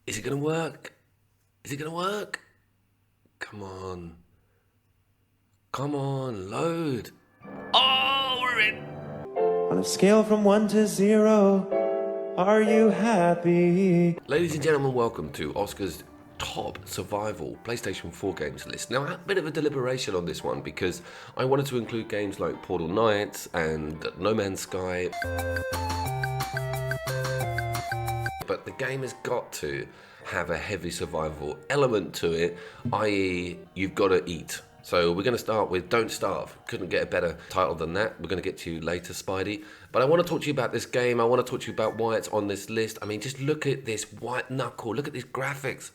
Is it going to work? Is it going to work? Come on. Come on, load. Oh, we're in. On a scale from 1 to 0, are you happy? Ladies and gentlemen, welcome to Oscar's top survival PlayStation 4 games list. Now, I had a bit of a deliberation on this one because I wanted to include games like Portal Knights and No Man's Sky. But the game has got to have a heavy survival element to it, i.e. you've got to eat. So we're going to start with Don't Starve. Couldn't get a better title than that. We're going to get to you later, Spidey. But I want to talk to you about this game. I want to talk to you about why it's on this list. I mean, just look at this white knuckle. Look at these graphics.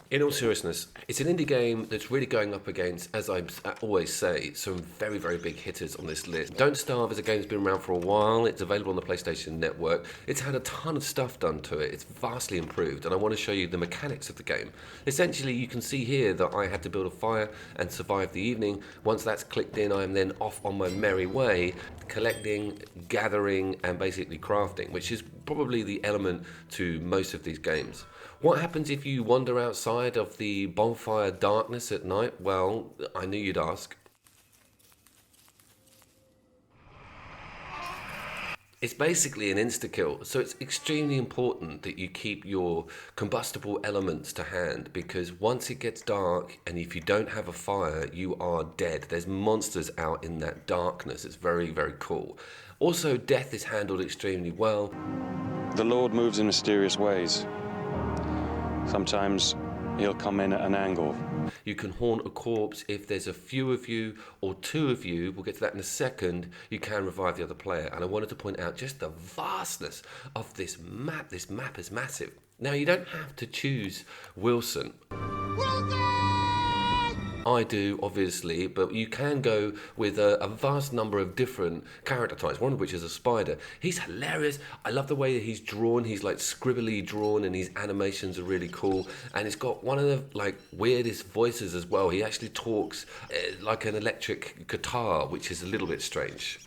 In all seriousness, it's an indie game that's really going up against, as I always say, some very, very big hitters on this list. Don't Starve is a game that's been around for a while. It's available on the PlayStation Network. It's had a ton of stuff done to it. It's vastly improved, and I want to show you the mechanics of the game. Essentially, you can see here that I had to build a fire and survive the evening. Once that's clicked in, I am then off on my merry way, collecting, gathering, and basically crafting, which is probably the element to most of these games. What happens if you wander outside of the bonfire darkness at night? Well, I knew you'd ask. It's basically an insta-kill, so it's extremely important that you keep your combustible elements to hand, because once it gets dark and if you don't have a fire, you are dead. There's monsters out in that darkness. It's very, very cool. Also, death is handled extremely well. The Lord moves in mysterious ways. Sometimes he'll come in at an angle. You can haunt a corpse if there's a few of you or two of you. We'll get to that in a second. You can revive the other player. And I wanted to point out just the vastness of this map. This map is massive. Now, you don't have to choose Wilson. I do, obviously, but you can go with a vast number of different character types, one of which is a spider. He's hilarious. I love the way that he's drawn. He's like scribbly drawn, and his animations are really cool. And he's got one of the like weirdest voices as well. He actually talks like an electric guitar, which is a little bit strange.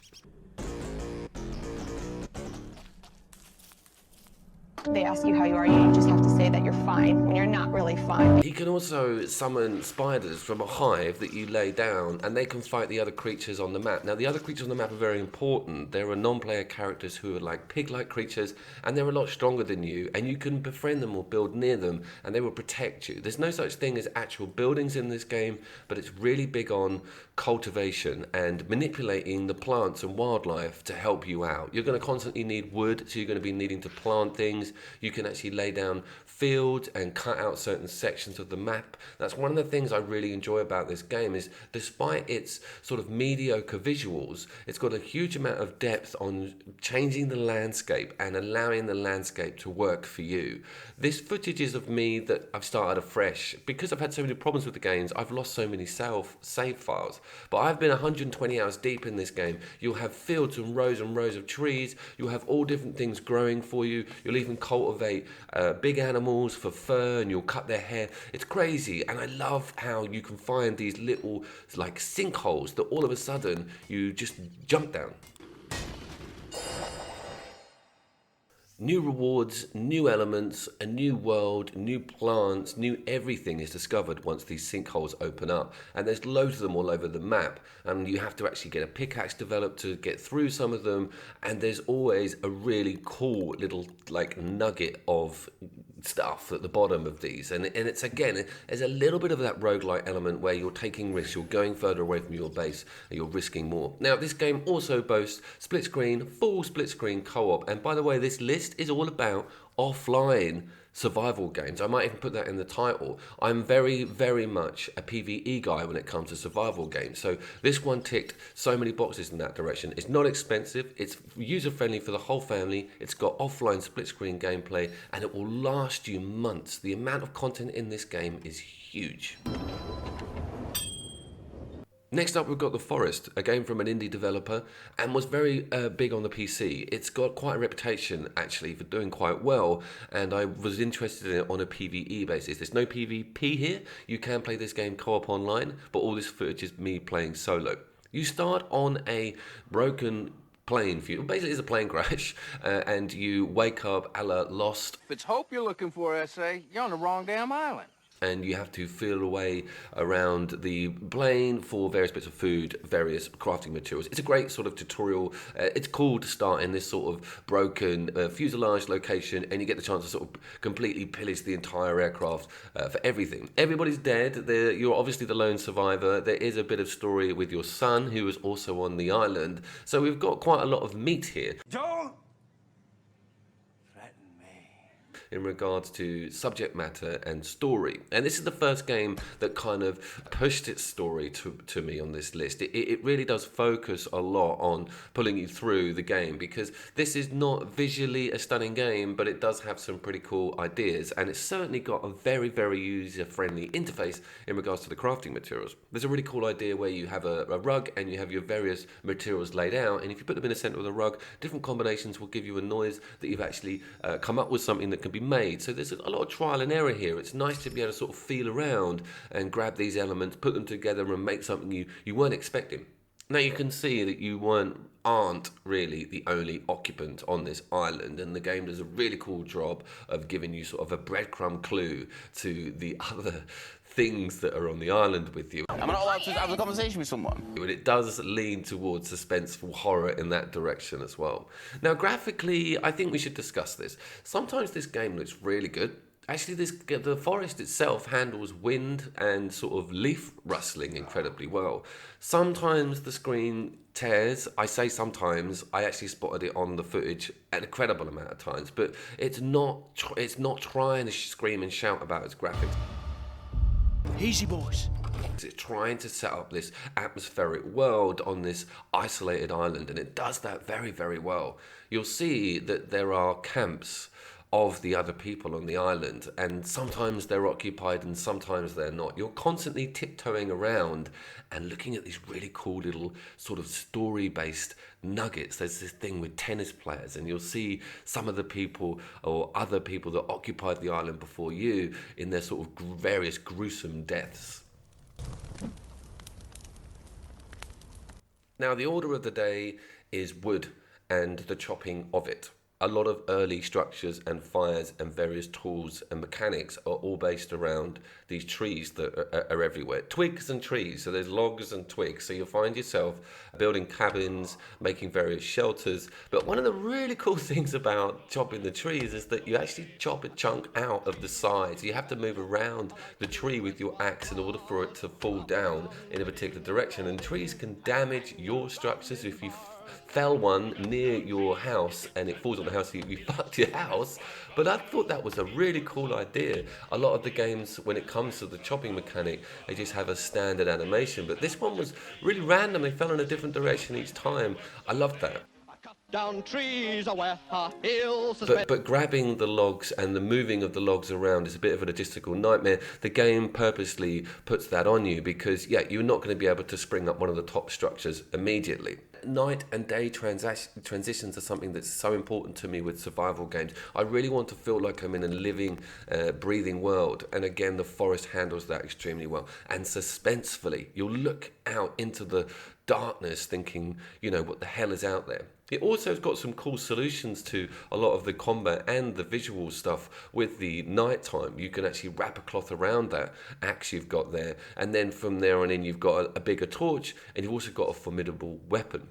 They ask you how you are, you just have to say that you're fine when you're not really fine. He can also summon spiders from a hive that you lay down, and they can fight the other creatures on the map. Now, the other creatures on the map are very important. There are non-player characters who are like pig-like creatures, and they're a lot stronger than you, and you can befriend them or build near them, and they will protect you. There's no such thing as actual buildings in this game, but it's really big on cultivation and manipulating the plants and wildlife to help you out. You're going to constantly need wood, so you're going to be needing to plant things. You can actually lay down fields and cut out certain sections of the map. That's one of the things I really enjoy about this game, is despite its sort of mediocre visuals, it's got a huge amount of depth on changing the landscape and allowing the landscape to work for you. This footage is of me that I've started afresh. Because I've had so many problems with the games, I've lost so many save files. But I've been 120 hours deep in this game. You'll have fields and rows of trees. You'll have all different things growing for you. You'll even cultivate big animals for fur, and you'll cut their hair. It's crazy, and I love how you can find these little like sinkholes that all of a sudden you just jump down. New rewards, new elements, a new world, new plants, new everything is discovered once these sinkholes open up. And there's loads of them all over the map. And you have to actually get a pickaxe developed to get through some of them. And there's always a really cool little like nugget of stuff at the bottom of these. And it's again, there's a little bit of that roguelike element where you're taking risks, you're going further away from your base, and you're risking more. Now, this game also boasts split screen, full split screen co-op. And by the way, this list is all about offline survival games. I might even put that in the title. I'm very, very much a PvE guy when it comes to survival games. So this one ticked so many boxes in that direction. It's not expensive. It's user-friendly for the whole family. It's got offline split-screen gameplay, and it will last you months. The amount of content in this game is huge. Next up, we've got The Forest, a game from an indie developer, and was very big on the PC. It's got quite a reputation, actually, for doing quite well, and I was interested in it on a PvE basis. There's no PvP here. You can play this game co-op online, but all this footage is me playing solo. You start on a broken plane for you. Basically, it's a plane crash, and you wake up a la Lost. If it's hope you're looking for, S.A., you're on the wrong damn island. And you have to feel away around the plane for various bits of food, various crafting materials. It's a great sort of tutorial. It's cool to start in this sort of broken fuselage location, and you get the chance to sort of completely pillage the entire aircraft for everything. Everybody's dead. You're obviously the lone survivor. There is a bit of story with your son, who is also on the island. So we've got quite a lot of meat here. Don't threaten me. In regards to subject matter and story. And this is the first game that kind of pushed its story to me on this list. It really does focus a lot on pulling you through the game, because this is not visually a stunning game, but it does have some pretty cool ideas, and it's certainly got a very, very user-friendly interface in regards to the crafting materials. There's a really cool idea where you have a rug and you have your various materials laid out, and if you put them in the center of the rug, different combinations will give you a noise that you've actually come up with something that can be made. So there's a lot of trial and error here. It's nice to be able to sort of feel around and grab these elements, put them together and make something you weren't expecting. Now you can see that you aren't really the only occupant on this island, and the game does a really cool job of giving you sort of a breadcrumb clue to the other things that are on the island with you. I'm not allowed to have a conversation with someone. But it does lean towards suspenseful horror in that direction as well. Now, graphically, I think we should discuss this. Sometimes this game looks really good. Actually, the forest itself handles wind and sort of leaf rustling incredibly well. Sometimes the screen tears. I say sometimes. I actually spotted it on the footage an incredible amount of times. But it's not trying to scream and shout about its graphics. Easy, boys. It's trying to set up this atmospheric world on this isolated island, and it does that very, very well. You'll see that there are camps of the other people on the island, and sometimes they're occupied and sometimes they're not. You're constantly tiptoeing around and looking at these really cool little sort of story-based nuggets. There's this thing with tennis players, and you'll see some of the people or other people that occupied the island before you in their sort of various gruesome deaths. Now, the order of the day is wood and the chopping of it. A lot of early structures and fires and various tools and mechanics are all based around these trees that are everywhere. Twigs and trees, so there's logs and twigs. So you'll find yourself building cabins, making various shelters. But one of the really cool things about chopping the trees is that you actually chop a chunk out of the sides. You have to move around the tree with your axe in order for it to fall down in a particular direction. And trees can damage your structures if you fell one near your house and it falls on the house, you fucked your house. But I thought that was a really cool idea. A lot of the games, when it comes to the chopping mechanic, they just have a standard animation, but this one was really random. They fell in a different direction each time. I loved that. Down trees where our hills But grabbing the logs and the moving of the logs around is a bit of a logistical nightmare. The game purposely puts that on you because, yeah, you're not going to be able to spring up one of the top structures immediately. Night and day transitions are something that's so important to me with survival games. I really want to feel like I'm in a living, breathing world. And again, the forest handles that extremely well. And suspensefully, you'll look out into the darkness thinking, you know, what the hell is out there? It also has got some cool solutions to a lot of the combat and the visual stuff with the nighttime. You can actually wrap a cloth around that axe you've got there, and then from there on in you've got a bigger torch, and you've also got a formidable weapon.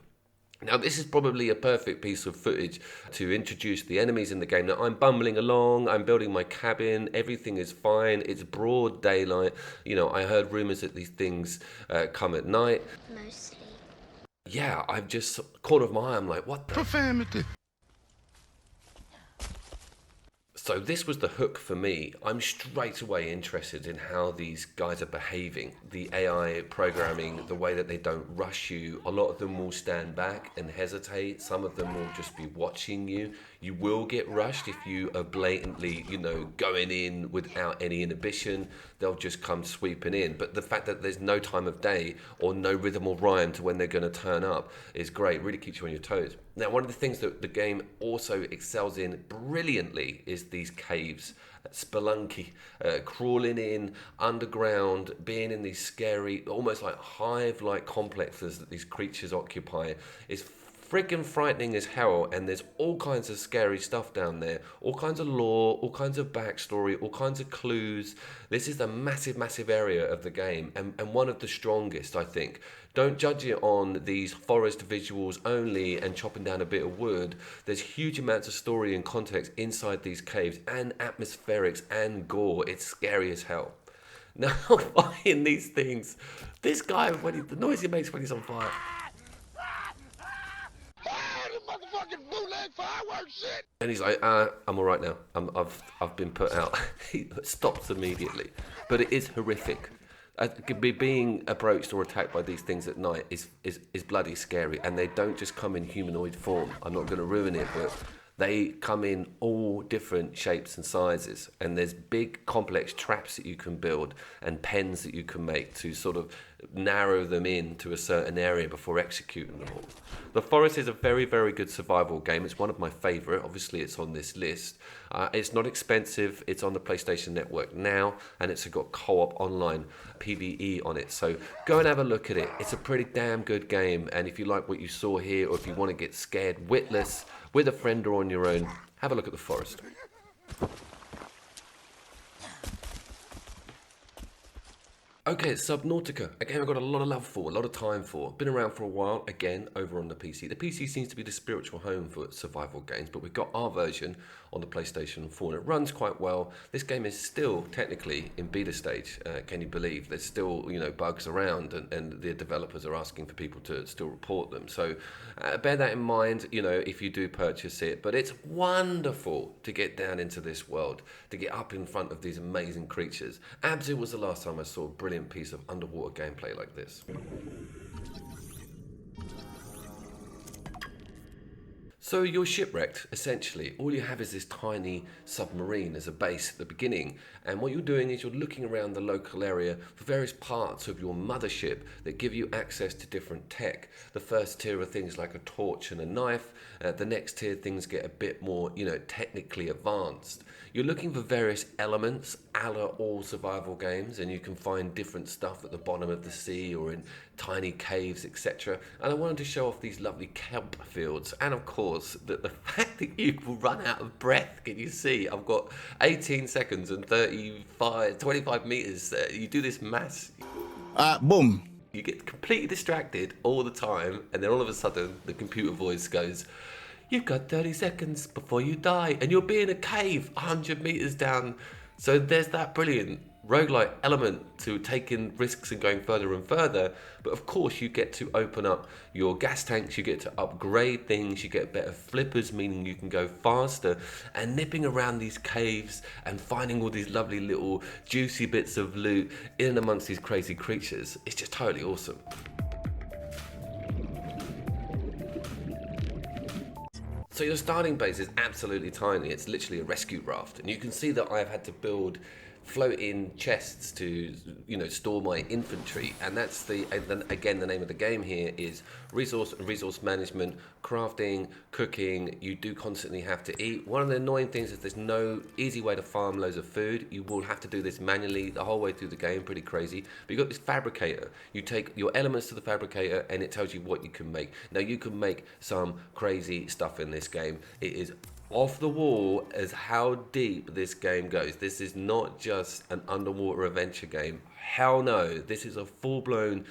Now, this is probably a perfect piece of footage to introduce the enemies in the game. Now, I'm bumbling along, I'm building my cabin, everything is fine, it's broad daylight. You know, I heard rumours that these things come at night. Mostly. Yeah, I've just, corner of my eye, I'm like, what the? Profanity. So this was the hook for me. I'm straight away interested in how these guys are behaving. The AI programming, the way that they don't rush you. A lot of them will stand back and hesitate. Some of them will just be watching you. You will get rushed if you are blatantly, you know, going in without any inhibition. They'll just come sweeping in. But the fact that there's no time of day or no rhythm or rhyme to when they're going to turn up is great. Really keeps you on your toes. Now, one of the things that the game also excels in brilliantly is these caves. Spelunky, crawling in underground, being in these scary, almost like hive-like complexes that these creatures occupy is freaking frightening as hell, and there's all kinds of scary stuff down there, all kinds of lore, all kinds of backstory, all kinds of clues. This is a massive area of the game, and one of the strongest, I think. Don't judge it on these forest visuals only and chopping down a bit of wood. There's huge amounts of story and context inside these caves, and atmospherics and gore. It's scary as hell. Now, buying these things, this guy, the noise he makes when he's on fire. And he's like, I'm all right now. I've been put out. He stops immediately. But it is horrific. Being approached or attacked by these things at night is bloody scary. And they don't just come in humanoid form. I'm not going to ruin it, but they come in all different shapes and sizes, and there's big complex traps that you can build and pens that you can make to sort of narrow them in to a certain area before executing them all. The Forest is a very, very good survival game. It's one of my favourite. Obviously, it's on this list. It's not expensive. It's on the PlayStation Network now, and it's got co-op online PvE on it. So go and have a look at it. It's a pretty damn good game, and if you like what you saw here, or if you want to get scared witless with a friend or on your own, have a look at The Forest. Okay, Subnautica, a game I've got a lot of love for, a lot of time for. Been around for a while, again, over on the PC. The PC seems to be the spiritual home for survival games, but we've got our version on the PlayStation 4, and it runs quite well. This game is still technically in beta stage, can you believe? There's still, bugs around, and the developers are asking for people to still report them. So bear that in mind, if you do purchase it. But it's wonderful to get down into this world, to get up in front of these amazing creatures. Abzu was the last time I saw a brilliant piece of underwater gameplay like this. So you're shipwrecked, essentially. All you have is this tiny submarine as a base at the beginning, and what you're doing is you're looking around the local area for various parts of your mothership that give you access to different tech. The first tier are things like a torch and a knife. The next tier, things get a bit more, technically advanced. You're looking for various elements, a la all survival games, and you can find different stuff at the bottom of the sea or in tiny caves, etc. And I wanted to show off these lovely kelp fields, and of course, the fact that you will run out of breath. Can you see? I've got 18 seconds and 25 meters. You do this mass. Boom. You get completely distracted all the time, and then all of a sudden, the computer voice goes, "You've got 30 seconds before you die," and you'll be in a cave 100 meters down. So there's that brilliant roguelike element to taking risks and going further and further. But of course, you get to open up your gas tanks, you get to upgrade things, you get better flippers, meaning you can go faster, and nipping around these caves and finding all these lovely little juicy bits of loot in and amongst these crazy creatures. It's just totally awesome. So your starting base is absolutely tiny. It's literally a rescue raft, and you can see that I've had to build floating chests to store my infantry, and that's again the name of the game here is resource management, crafting, cooking. You do constantly have to eat. One of the annoying things is there's no easy way to farm loads of food. You will have to do this manually the whole way through the game, pretty crazy. But you've got this fabricator. You take your elements to the fabricator and it tells you what you can make. Now you can make some crazy stuff in this game. It is off the wall as how deep this game goes. This is not just an underwater adventure game. Hell no. This is a full-blown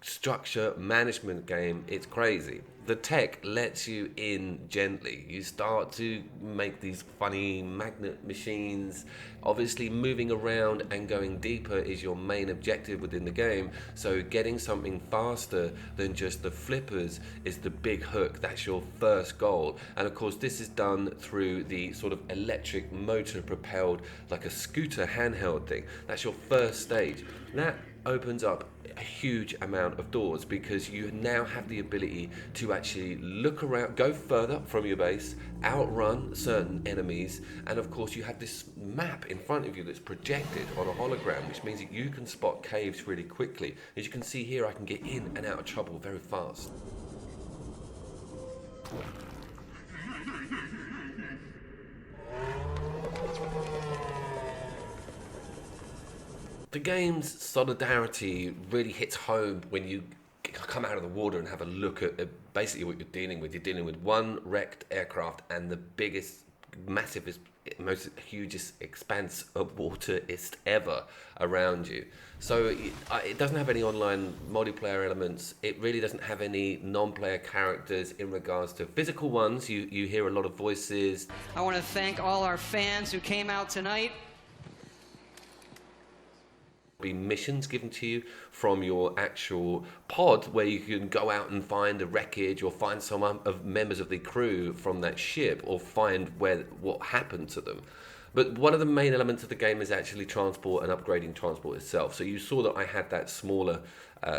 structure management game. It's crazy. The tech lets you in gently. You start to make these funny magnet machines. Obviously, moving around and going deeper is your main objective within the game. So getting something faster than just the flippers is the big hook. That's your first goal. And of course, this is done through the sort of electric motor propelled, like a scooter handheld thing. That's your first stage. That opens up a huge amount of doors because you now have the ability to actually look around, go further from your base, outrun certain enemies, and of course you have this map in front of you that's projected on a hologram, which means that you can spot caves really quickly. As you can see here, I can get in and out of trouble very fast. The game's solidarity really hits home when you come out of the water and have a look at basically what you're dealing with. You're dealing with one wrecked aircraft and the biggest, massivest, most hugest expanse of water is ever around you. So it doesn't have any online multiplayer elements. It really doesn't have any non-player characters in regards to physical ones. You hear a lot of voices. I want to thank all our fans who came out tonight. Be missions given to you from your actual pod where you can go out and find a wreckage or find some of members of the crew from that ship or find what happened to them. But one of the main elements of the game is actually transport and upgrading transport itself. So you saw that I had that smaller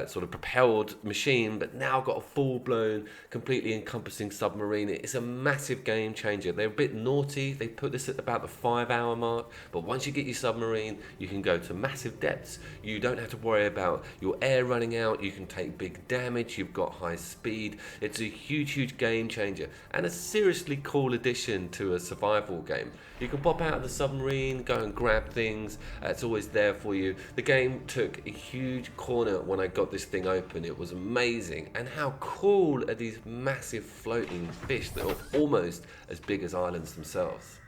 sort of propelled machine, but now got a full-blown, completely encompassing submarine. It's a massive game changer. They're a bit naughty. They put this at about the 5-hour mark, but once you get your submarine, you can go to massive depths. You don't have to worry about your air running out. You can take big damage. You've got high speed. It's a huge, huge game changer and a seriously cool addition to a survival game. You can pop out of the submarine, go and grab things. It's always there for you. The game took a huge corner when I got this thing open. It was amazing. And how cool are these massive floating fish that are almost as big as islands themselves.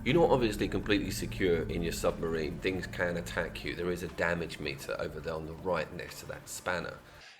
You're not obviously completely secure in your submarine. Things can attack you. There is a damage meter over there on the right next to that spanner.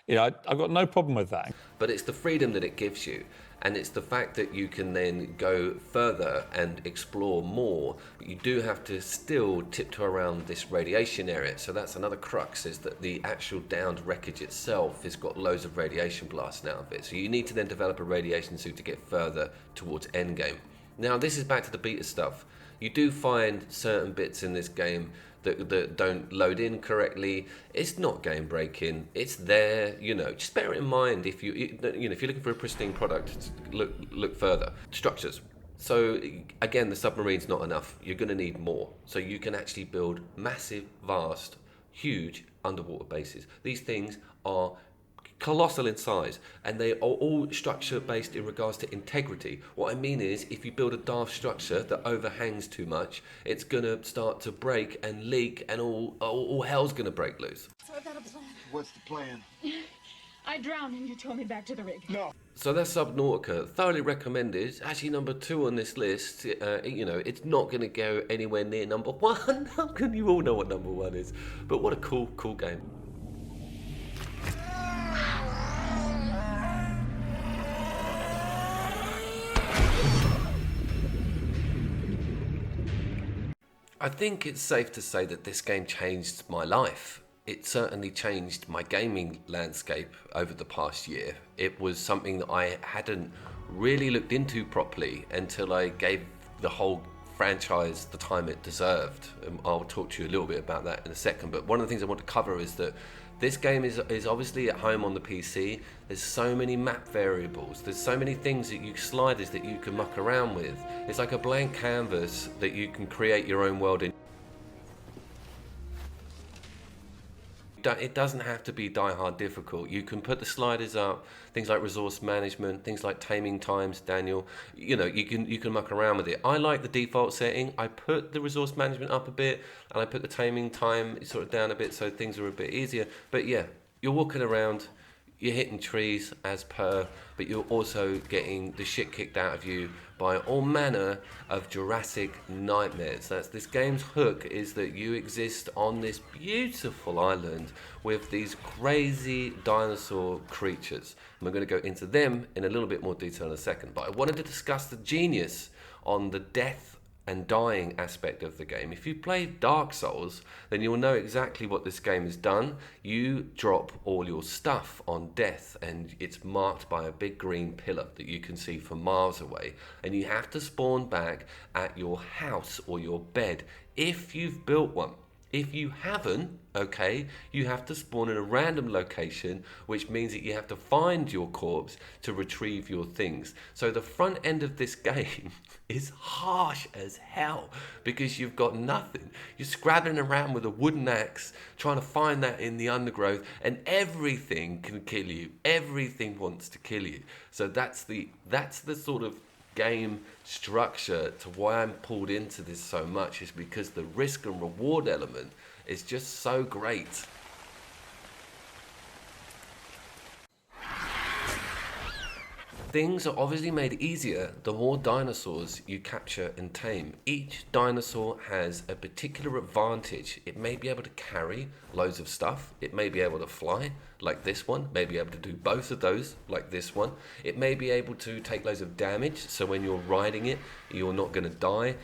Yeah, I've got no problem with that. But it's the freedom that it gives you, and it's the fact that you can then go further and explore more, but you do have to still tiptoe around this radiation area. So that's another crux, is that the actual downed wreckage itself has got loads of radiation blasting out of it. So you need to then develop a radiation suit to get further towards endgame. Now this is back to the beta stuff. You do find certain bits in this game that don't load in correctly. It's not game breaking. It's there, just bear it in mind if if you're looking for a pristine product, look further. Structures. So again, the submarine's not enough. You're going to need more. So you can actually build massive, vast, huge underwater bases. These things are colossal in size, and they are all structure based in regards to integrity. What I mean is, if you build a daft structure that overhangs too much, it's gonna start to break and leak, and all hell's gonna break loose. So I've got a plan. What's the plan? I drowned and you towed me back to the rig. No. So that's Subnautica. Thoroughly recommended. Actually, number 2 on this list. It's not gonna go anywhere near number 1. You all know what number 1 is. But what a cool game. I think it's safe to say that this game changed my life. It certainly changed my gaming landscape over the past year. It was something that I hadn't really looked into properly until I gave the whole franchise the time it deserved. I'll talk to you a little bit about that in a second, but one of the things I want to cover is that this game is obviously at home on the PC. There's so many map variables. There's so many things sliders that you can muck around with. It's like a blank canvas that you can create your own world in. It doesn't have to be die-hard difficult. You can put the sliders up, things like resource management, things like taming times, Daniel. You can muck around with it. I like the default setting. I put the resource management up a bit, and I put the taming time sort of down a bit so things are a bit easier. But yeah, you're walking around, you're hitting trees as per, but you're also getting the shit kicked out of you by all manner of Jurassic nightmares. This game's hook is that you exist on this beautiful island with these crazy dinosaur creatures. And we're going to go into them in a little bit more detail in a second. But I wanted to discuss the genius on the death and dying aspect of the game. If you play Dark Souls, then you'll know exactly what this game has done. You drop all your stuff on death, and it's marked by a big green pillar that you can see from miles away, and you have to spawn back at your house or your bed if you've built one. If you haven't, okay, you have to spawn in a random location, which means that you have to find your corpse to retrieve your things. So the front end of this game is harsh as hell because you've got nothing. You're scrabbling around with a wooden axe, trying to find that in the undergrowth, and everything can kill you. Everything wants to kill you. So that's the sort of game structure to why I'm pulled into this so much is because the risk and reward element is just so great. Things are obviously made easier the more dinosaurs you capture and tame. Each dinosaur has a particular advantage. It may be able to carry loads of stuff. It may be able to fly, like this one. May be able to do both of those, like this one. It may be able to take loads of damage, so when you're riding it, you're not going to die.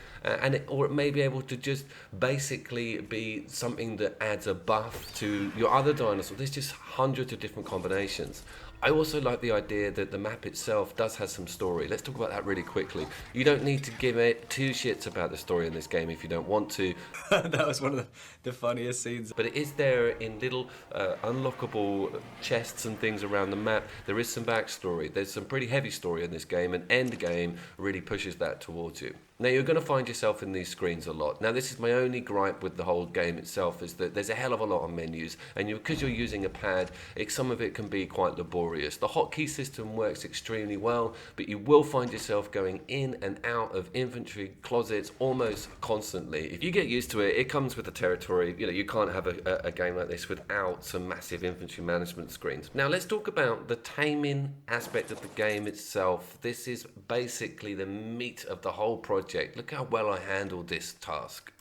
Or it may be able to just basically be something that adds a buff to your other dinosaur. There's just hundreds of different combinations. I also like the idea that the map itself does have some story. Let's talk about that really quickly. You don't need to give it two shits about the story in this game if you don't want to. That was one of the funniest scenes. But it is there in little unlockable chests and things around the map. There is some backstory. There's some pretty heavy story in this game, and end game really pushes that towards you. Now, you're going to find yourself in these screens a lot. Now, this is my only gripe with the whole game itself, is that there's a hell of a lot of menus, and because you're using a pad, some of it can be quite laborious. The hotkey system works extremely well, but you will find yourself going in and out of inventory closets almost constantly. If you get used to it, it comes with the territory. You know, you can't have a game like this without some massive inventory management screens. Now, let's talk about the taming aspect of the game itself. This is basically the meat of the whole project. Look how well I handled this task.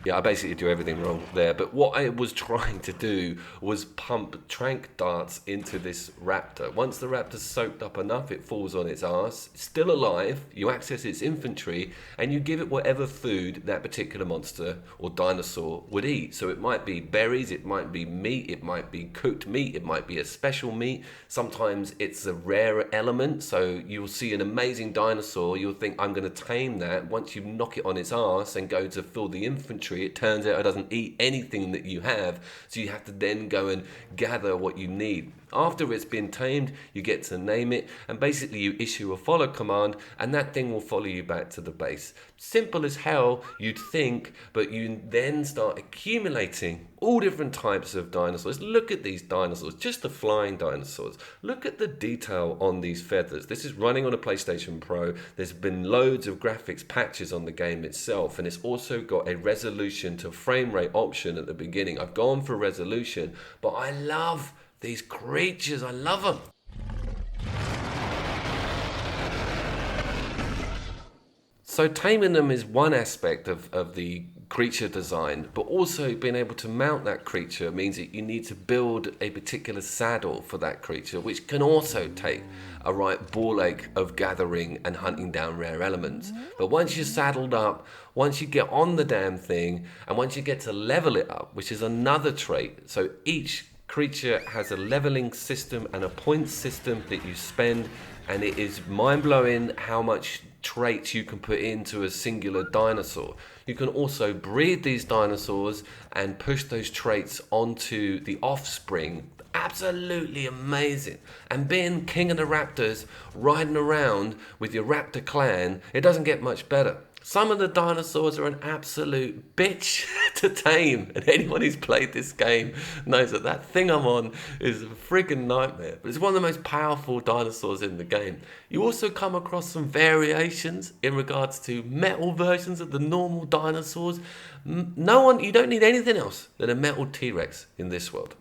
Yeah, I basically do everything wrong there, but what I was trying to do was pump trank darts into this raptor. Once the raptor's soaked up enough, it falls on its ass, it's still alive, you access its infantry, and you give it whatever food that particular monster or dinosaur would eat. So it might be berries, it might be meat, it might be cooked meat, it might be a special meat. Sometimes it's a rare element, so you'll see an amazing dinosaur, you'll think, I'm going to tame that. Once you knock it on its ass and go to fill the infantry, it turns out it doesn't eat anything that you have, so you have to then go and gather what you need. After it's been tamed, you get to name it, and basically you issue a follow command, and that thing will follow you back to the base. Simple as hell, you'd think, but you then start accumulating all different types of dinosaurs. Look at these dinosaurs, just the flying dinosaurs. Look at the detail on these feathers. This is running on a PlayStation Pro. There's been loads of graphics patches on the game itself, and it's also got a resolution to frame rate option at the beginning. I've gone for resolution, but I love these creatures, I love them. So taming them is one aspect of the creature design, but also being able to mount that creature means that you need to build a particular saddle for that creature, which can also take a right ball ache of gathering and hunting down rare elements. But once you're saddled up, once you get on the damn thing, and once you get to level it up, which is another trait, so each creature has a leveling system and a point system that you spend, and it is mind-blowing how much traits you can put into a singular dinosaur. You can also breed these dinosaurs and push those traits onto the offspring. Absolutely amazing. And being king of the raptors, riding around with your raptor clan, it doesn't get much better. Some of the dinosaurs are an absolute bitch to tame, and anyone who's played this game knows that that thing I'm on is a friggin' nightmare. But it's one of the most powerful dinosaurs in the game. You also come across some variations in regards to metal versions of the normal dinosaurs. You don't need anything else than a metal T-Rex in this world.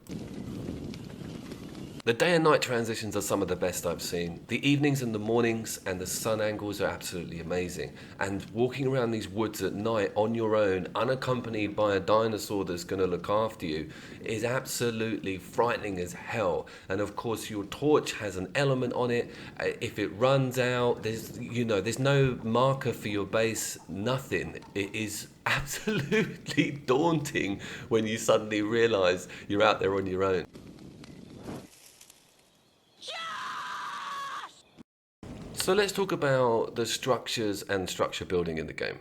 The day and night transitions are some of the best I've seen. The evenings and the mornings and the sun angles are absolutely amazing. And walking around these woods at night on your own, unaccompanied by a dinosaur that's going to look after you, is absolutely frightening as hell. And of course, your torch has an element on it. If it runs out, there's no marker for your base, nothing. It is absolutely daunting when you suddenly realize you're out there on your own. So let's talk about the structures and structure building in the game.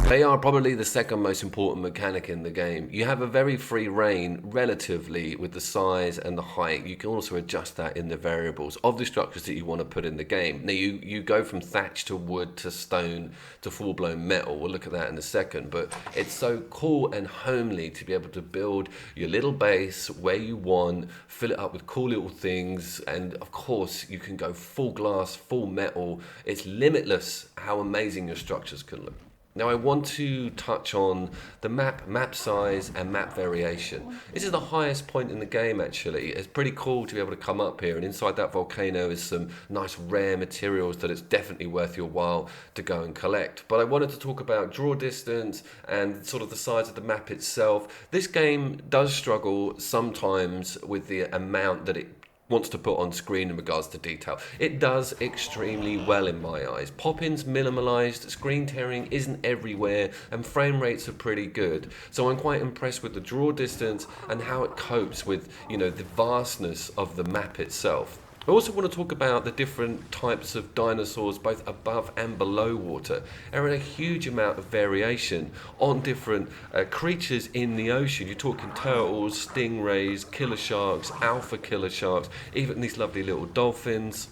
They are probably the second most important mechanic in the game. You have a very free reign relatively with the size and the height. You can also adjust that in the variables of the structures that you want to put in the game. Now you go from thatch to wood to stone to full-blown metal. We'll look at that in a second, but it's so cool and homely to be able to build your little base where you want, fill it up with cool little things, and of course you can go full glass, full metal. It's limitless how amazing your structures can look. Now I want to touch on the map size and map variation. This is the highest point in the game actually. It's pretty cool to be able to come up here, and inside that volcano is some nice rare materials that it's definitely worth your while to go and collect. But I wanted to talk about draw distance and sort of the size of the map itself. This game does struggle sometimes with the amount that it wants to put on screen in regards to detail. It does extremely well in my eyes. Pop-ins minimalized, screen tearing isn't everywhere, and frame rates are pretty good. So I'm quite impressed with the draw distance and how it copes with, you know, the vastness of the map itself. I also want to talk about the different types of dinosaurs both above and below water. There are a huge amount of variation on different creatures in the ocean. You're talking turtles, stingrays, killer sharks, alpha killer sharks, even these lovely little dolphins.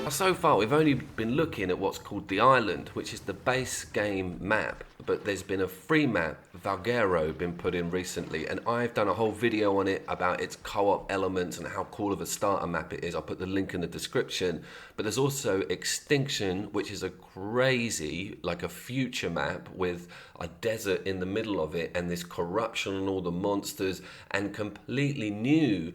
So far we've only been looking at what's called the island, which is the base game map, but there's been a free map, Valguero, been put in recently, and I've done a whole video on it about its co-op elements and how cool of a starter map it is. I'll put the link in the description. But there's also Extinction, which is a crazy, like a future map with a desert in the middle of it and this corruption and all the monsters and completely new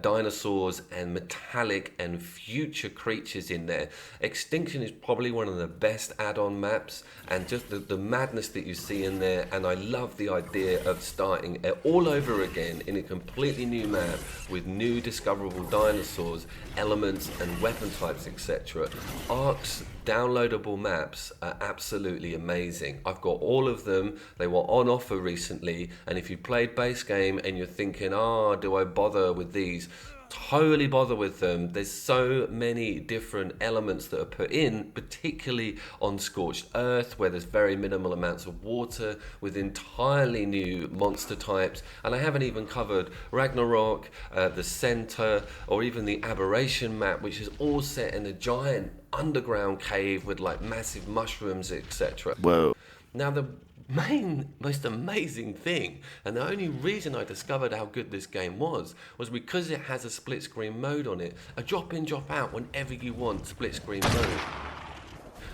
dinosaurs and metallic and future creatures in there. Extinction is probably one of the best add-on maps, and just the madness that you see in there, and I love the idea of starting it all over again in a completely new map with new discoverable dinosaurs, elements and weapon types, etc. Ark's downloadable maps are absolutely amazing. I've got all of them. They were on offer recently, and if you played base game and you're thinking, do I bother with these? Totally bother with them. There's so many different elements that are put in, particularly on Scorched Earth, where there's very minimal amounts of water, with entirely new monster types. And I haven't even covered Ragnarok, the Center, or even the Aberration map, which is all set in a giant underground cave with like massive mushrooms, etc. Whoa. Now the most amazing thing, and the only reason I discovered how good this game was because it has a split screen mode on it. A drop in, drop out whenever you want split screen mode.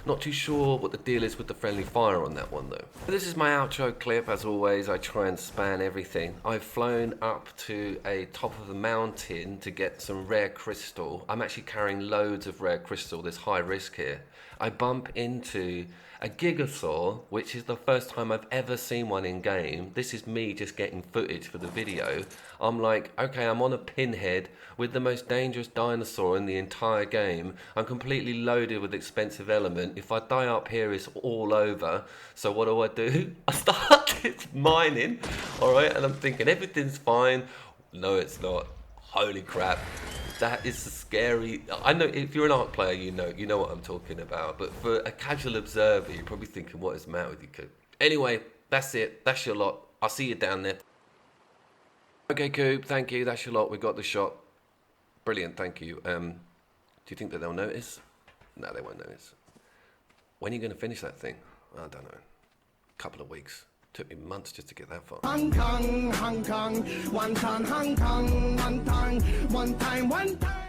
Not too sure what the deal is with the friendly fire on that one though. This is my outro clip. As always, I try and span everything. I've flown up to a top of the mountain to get some rare crystal. I'm actually carrying loads of rare crystal. There's high risk here. I bump into a gigasaur, which is the first time I've ever seen one in game. This is me just getting footage for the video. I'm like, okay, I'm on a pinhead with the most dangerous dinosaur in the entire game. I'm completely loaded with expensive element. If I die up here, it's all over. So what do? I start mining, all right? And I'm thinking everything's fine. No, it's not. Holy crap. That is scary. I know if you're an Ark player, you know what I'm talking about. But for a casual observer, you're probably thinking, what is the matter with you, Coop? Anyway, that's it. That's your lot. I'll see you down there. Okay, Coop, thank you. That's your lot. We got the shot. Brilliant, thank you. Do you think that they'll notice? No, they won't notice. When are you going to finish that thing? I don't know. Couple of weeks. Took me months just to get that far. Hong Kong, one time, Hong Kong, one time, one time.